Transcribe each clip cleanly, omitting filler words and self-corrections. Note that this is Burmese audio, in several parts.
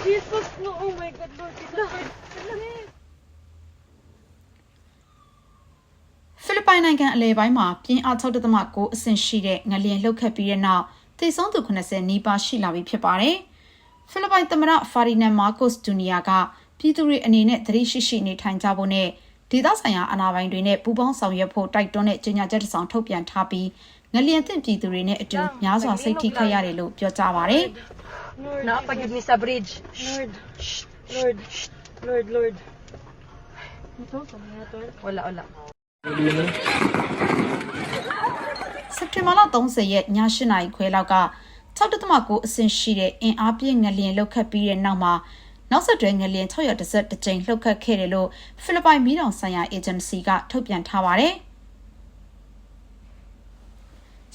Jesus, no, oh my God, Lord, Jesus. ဖိလစ်ပိုင်နိုင်ငံအလဲပိုင်းမှာပြင်းအား 6.9 အဆင့်ရှိတဲ့ငလျင်လှုပ်ခတ်ပြီးတဲ့နောက်သေဆုံးသူ80နီးပါးရှိလာပြီဖြစ်ပါတယ်။ဖိလစ်ပိုင်သမ္မတဖာဒီနန်မာကို့စ်ဂျူနီယာကပြည်သူတွေအနေနဲ့သတိရှိရှိနေထိုင်ကြဖို့နဲ့ဒေသဆိုင်ရာအာဏာပိုင်တွေနဲ့ပူးပေါင်းဆောင်ရွက်ဖို့တိုက်တွန်းတဲ့ကြေညာချက်တစ်စောင်ထုတ်ပြန်ထားပြီးငလျင်သင့်ပြည်သူတွေနဲ့အတူများစွာစိတ်ထိခိုက်ရတယ်လို့ပြောကြားပါတယ်။ Napagid mi sa bridge. Lord. Wala. စက်တင်ဘာလ30ရက်ည8နာရီခွဲလောက်က 6.9 အဆင့်ရှိတဲ့အင်အားပြင်းငလျင်လှုပ်ခတ်ပြီးတဲ့နောက်မှာနောက်ဆက်တွဲငလျင်611ကြိမ်လှုပ်ခတ်ခဲ့တယ်လို့ဖိလစ်ပိုင်မီးတောင်ဆိုင်ရာအေဂျင်စီကထုတ်ပြန်ထားပါတယ်။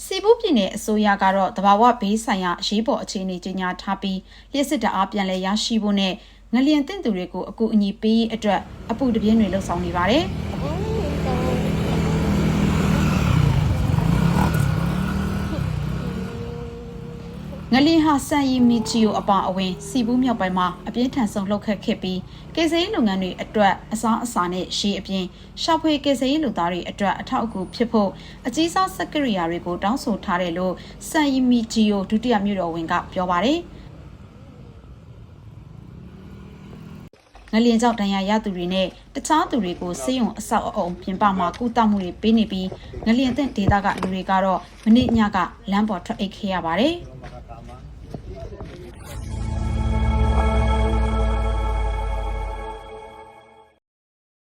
စီဘူပြည်နယ်အစိုးရကတော့တဘာဝဘေးဆိုင်ရာအရေးပေါ်အခြေအနေကြီးညာထားပြီးလျှက်စစ်တအားပြန်လည်ရရှိဖို့နဲ့ငလျင်သင့်သူတွေကိုအကူအညီပေးရေးအတွက်အပူတပြင်းတွေလှုပ်ဆောင်နေပါတယ်။ငလျင်ဟာဆန်ရီမီချီယိုအပါအဝင်စီဘူးမြောက်ပိုင်းမှာအပြင်းထန်ဆုံးလှုပ်ခတ်ခဲ့ပြီးကယ်ဆယ်ရေးလုပ်ငန်းတွေအတွက်အစားအစာနဲ့ရေအပြင်ရှာဖွေကယ်ဆယ်ရေးလုပ်သားတွေအတွက်အထောက်အကူဖြစ်ဖို့အကြီးစားစက်ကိရိယာတွေကိုတောင်းဆိုထားတယ်လို့ဆန်ရီမီချီယိုဒုတိယမြို့တော်ဝန်ကပြောပါတယ်။ငလျင်ကြောင့်ဒဏ်ရာရသူတွေနဲ့တခြားသူတွေကိုစေယုံအဆောက်အအုံပြင်ပမှာကုသမှုတွေပေးနေပြီးငလျင်သင့်ဒေသကလူတွေကတော့မနေ့ညကလမ်းပေါ်ထွက်အိတ်ခဲ့ရပါတယ်။